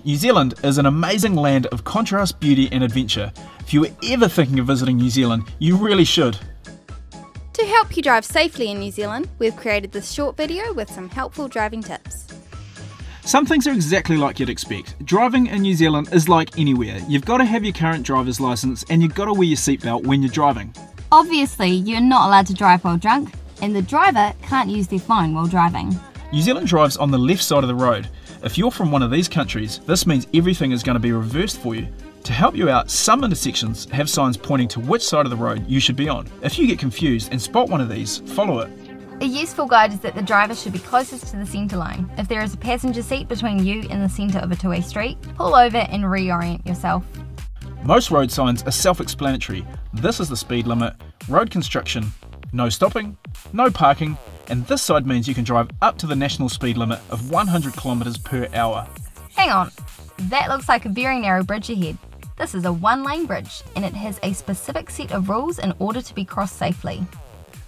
New Zealand is an amazing land of contrast, beauty and adventure. If you were ever thinking of visiting New Zealand, you really should. To help you drive safely in New Zealand, we've created this short video with some helpful driving tips. Some things are exactly like you'd expect. Driving in New Zealand is like anywhere. You've got to have your current driver's licence and you've got to wear your seatbelt when you're driving. Obviously, you're not allowed to drive while drunk, and the driver can't use their phone while driving. New Zealand drives on the left side of the road. If you're from one of these countries, this means everything is going to be reversed for you. To help you out, some intersections have signs pointing to which side of the road you should be on. If you get confused and spot one of these, follow it. A useful guide is that the driver should be closest to the centre line. If there is a passenger seat between you and the centre of a two-way street, pull over and reorient yourself. Most road signs are self-explanatory. This is the speed limit, road construction, no stopping, no parking, and this side means you can drive up to the national speed limit of 100 km per hour. Hang on, that looks like a very narrow bridge ahead. This is a one-lane bridge and it has a specific set of rules in order to be crossed safely.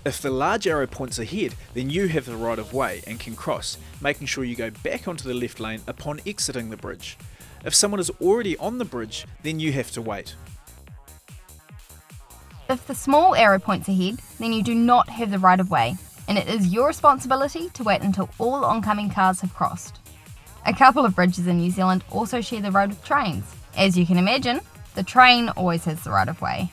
If the large arrow points ahead, then you have the right of way and can cross, making sure you go back onto the left lane upon exiting the bridge. If someone is already on the bridge, then you have to wait. If the small arrow points ahead, then you do not have the right of way, and it is your responsibility to wait until all oncoming cars have crossed. A couple of bridges in New Zealand also share the road with trains. As you can imagine, the train always has the right of way.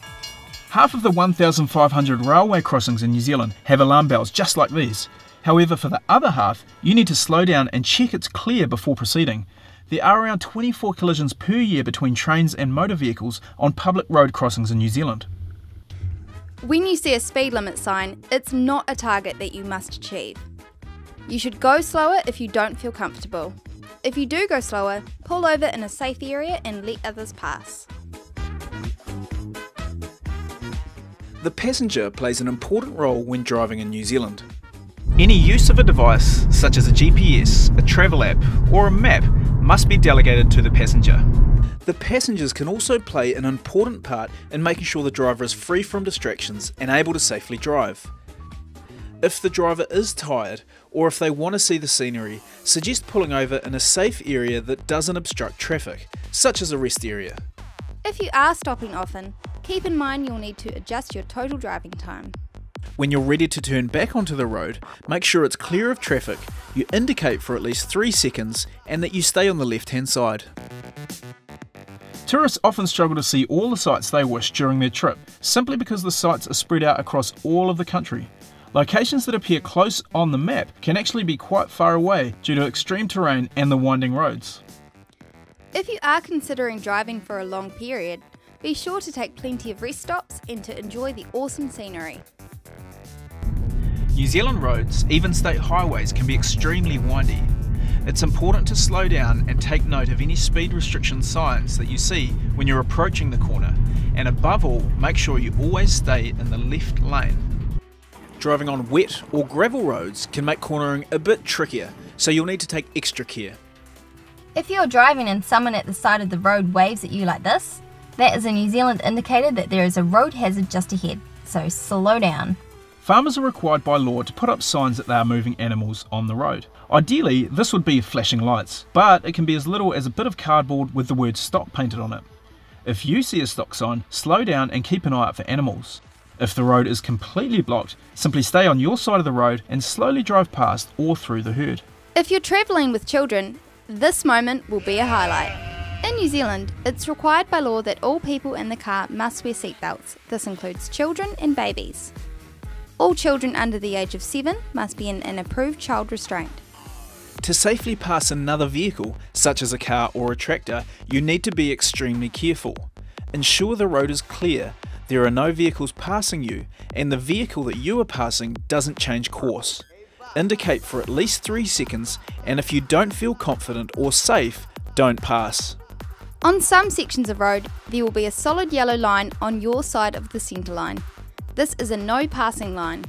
Half of the 1,500 railway crossings in New Zealand have alarm bells just like these. However, for the other half, you need to slow down and check it's clear before proceeding. There are around 24 collisions per year between trains and motor vehicles on public road crossings in New Zealand. When you see a speed limit sign, it's not a target that you must achieve. You should go slower if you don't feel comfortable. If you do go slower, pull over in a safe area and let others pass. The passenger plays an important role when driving in New Zealand. Any use of a device, such as a GPS, a travel app, or a map, must be delegated to the passenger. The passengers can also play an important part in making sure the driver is free from distractions and able to safely drive. If the driver is tired, or if they want to see the scenery, suggest pulling over in a safe area that doesn't obstruct traffic, such as a rest area. If you are stopping often, keep in mind you'll need to adjust your total driving time. When you're ready to turn back onto the road, make sure it's clear of traffic, you indicate for at least 3 seconds, and that you stay on the left-hand side. Tourists often struggle to see all the sights they wish during their trip, simply because the sights are spread out across all of the country. Locations that appear close on the map can actually be quite far away due to extreme terrain and the winding roads. If you are considering driving for a long period, be sure to take plenty of rest stops and to enjoy the awesome scenery. New Zealand roads, even state highways, can be extremely windy. It's important to slow down and take note of any speed restriction signs that you see when you're approaching the corner, and above all, make sure you always stay in the left lane. Driving on wet or gravel roads can make cornering a bit trickier, so you'll need to take extra care. If you're driving and someone at the side of the road waves at you like this, that is a New Zealand indicator that there is a road hazard just ahead, so slow down. Farmers are required by law to put up signs that they are moving animals on the road. Ideally, this would be flashing lights, but it can be as little as a bit of cardboard with the word stop painted on it. If you see a stop sign, slow down and keep an eye out for animals. If the road is completely blocked, simply stay on your side of the road and slowly drive past or through the herd. If you're travelling with children, this moment will be a highlight. In New Zealand, it's required by law that all people in the car must wear seatbelts. This includes children and babies. All children under the age of 7 must be in an approved child restraint. To safely pass another vehicle, such as a car or a tractor, you need to be extremely careful. Ensure the road is clear, there are no vehicles passing you, and the vehicle that you are passing doesn't change course. Indicate for at least 3 seconds, and if you don't feel confident or safe, don't pass. On some sections of road, there will be a solid yellow line on your side of the centre line. This is a no passing line.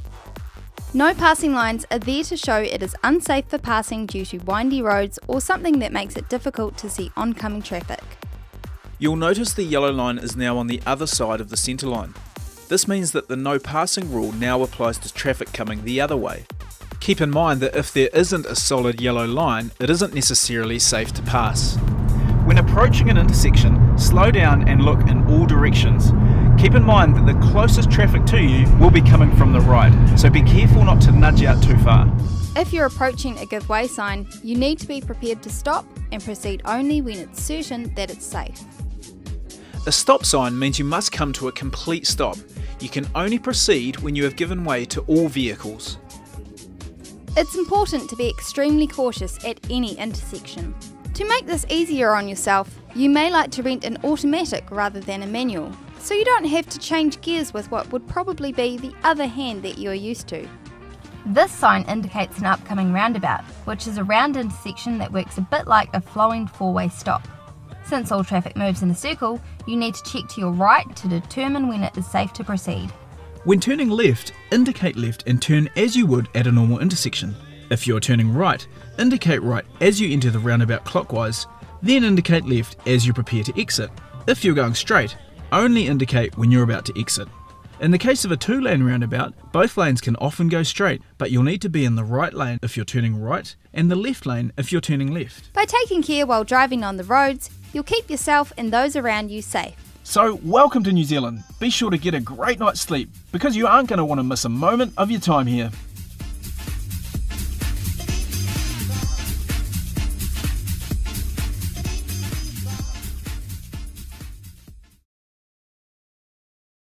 No passing lines are there to show it is unsafe for passing due to windy roads or something that makes it difficult to see oncoming traffic. You'll notice the yellow line is now on the other side of the centre line. This means that the no passing rule now applies to traffic coming the other way. Keep in mind that if there isn't a solid yellow line, it isn't necessarily safe to pass. When approaching an intersection, slow down and look in all directions. Keep in mind that the closest traffic to you will be coming from the right, so be careful not to nudge out too far. If you're approaching a give way sign, you need to be prepared to stop and proceed only when it's certain that it's safe. A stop sign means you must come to a complete stop. You can only proceed when you have given way to all vehicles. It's important to be extremely cautious at any intersection. To make this easier on yourself, you may like to rent an automatic rather than a manual, so you don't have to change gears with what would probably be the other hand that you're used to. This sign indicates an upcoming roundabout, which is a round intersection that works a bit like a flowing four-way stop. Since all traffic moves in a circle, you need to check to your right to determine when it is safe to proceed. When turning left, indicate left and turn as you would at a normal intersection. If you're turning right, indicate right as you enter the roundabout clockwise, then indicate left as you prepare to exit. If you're going straight, only indicate when you're about to exit. In the case of a two-lane roundabout, both lanes can often go straight, but you'll need to be in the right lane if you're turning right and the left lane if you're turning left. By taking care while driving on the roads, you'll keep yourself and those around you safe. So welcome to New Zealand. Be sure to get a great night's sleep because you aren't going to want to miss a moment of your time here.